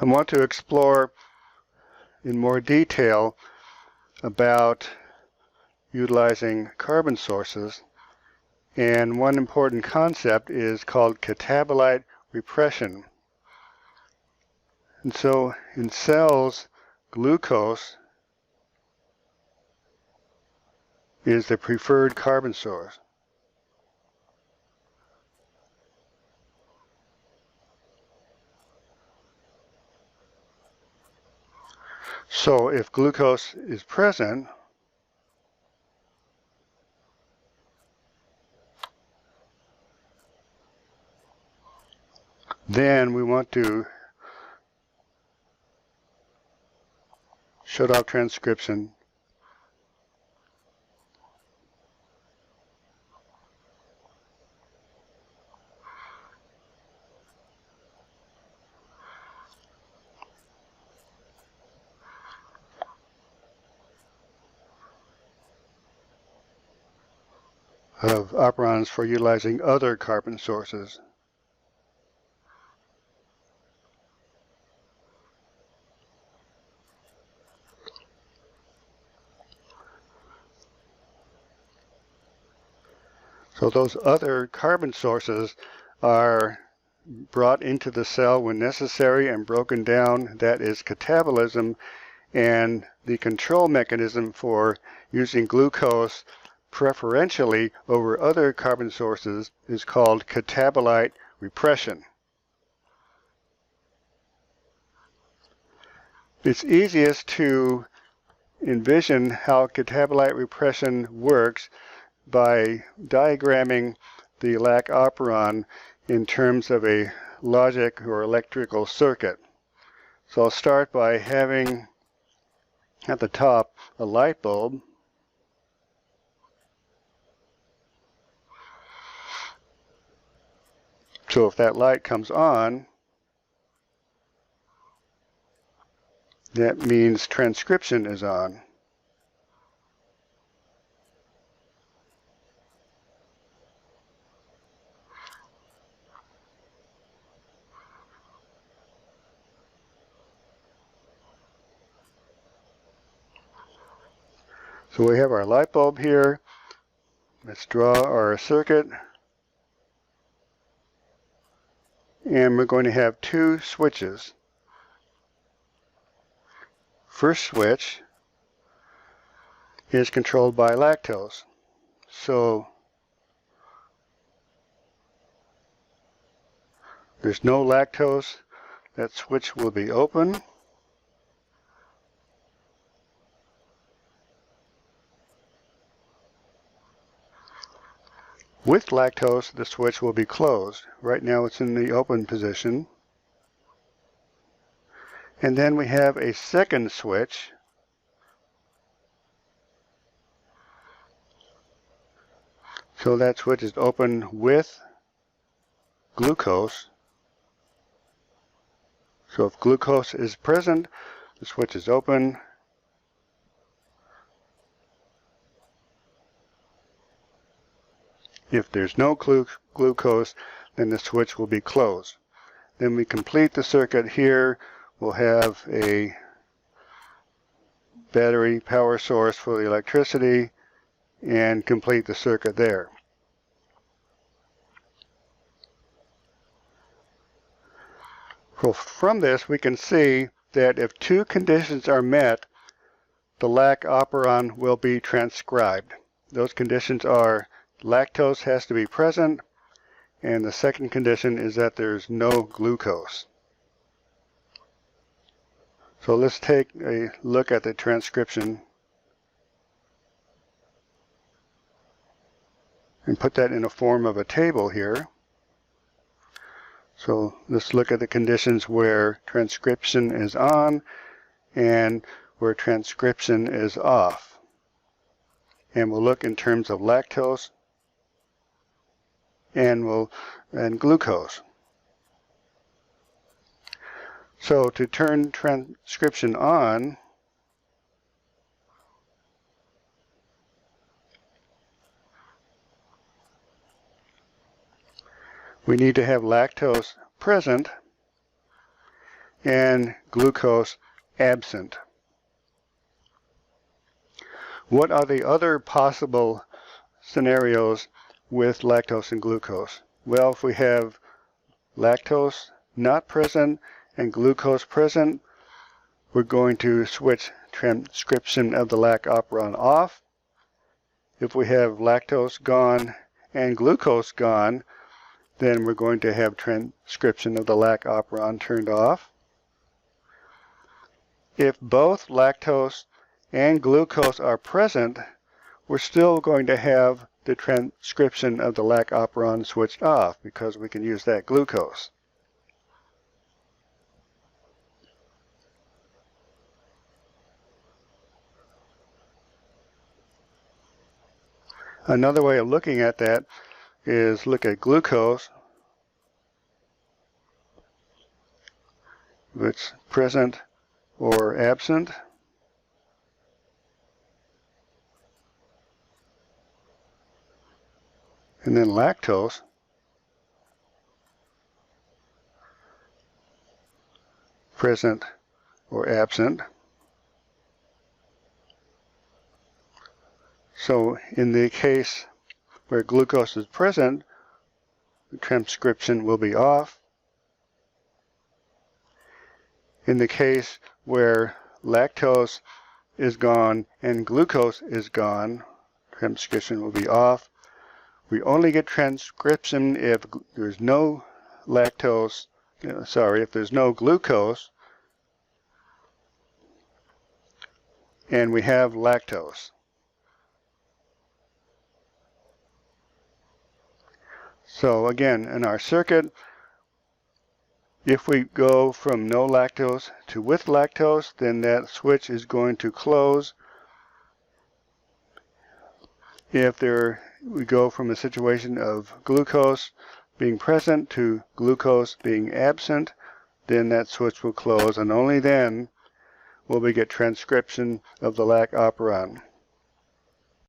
I want to explore in more detail about utilizing carbon sources, and one important concept is called catabolite repression. And so in cells, glucose is the preferred carbon source. So if glucose is present, then we want to shut off transcription of operons for utilizing other carbon sources. So those other carbon sources are brought into the cell when necessary and broken down. That is catabolism, and the control mechanism for using glucose preferentially over other carbon sources is called catabolite repression. It's easiest to envision how catabolite repression works by diagramming the lac operon in terms of a logic or electrical circuit. So I'll start by having at the top a light bulb. So if that light comes on, that means transcription is on. So we have our light bulb here. Let's draw our circuit. And we're going to have two switches. First switch is controlled by lactose. So there's no lactose. That switch will be open. With lactose, the switch will be closed. Right now it's in the open position. And then we have a second switch. So that switch is open with glucose. So if glucose is present, the switch is open. If there's no glucose, then the switch will be closed. Then we complete the circuit here. We'll have a battery power source for the electricity and complete the circuit there. So from this, we can see that if two conditions are met, the lac operon will be transcribed. Those conditions are lactose has to be present, and the second condition is that there's no glucose. So let's take a look at the transcription and put that in a form of a table here. So let's look at the conditions where transcription is on and where transcription is off. And we'll look in terms of lactose and glucose. So to turn transcription on, we need to have lactose present, and glucose absent. What are the other possible scenarios with lactose and glucose? Well, if we have lactose not present and glucose present, we're going to switch transcription of the lac operon off. If we have lactose gone and glucose gone, then we're going to have transcription of the lac operon turned off. If both lactose and glucose are present, we're still going to have the transcription of the lac operon switched off because we can use that glucose. Another way of looking at that is look at glucose, if it's present or absent. And then lactose, present or absent. So in the case where glucose is present, the transcription will be off. In the case where lactose is gone and glucose is gone, transcription will be off. We only get transcription if there's no lactose, if there's no glucose and we have lactose. So again, in our circuit, if we go from no lactose to with lactose, then that switch is going to close. If we go from a situation of glucose being present to glucose being absent, then that switch will close, and only then will we get transcription of the lac operon.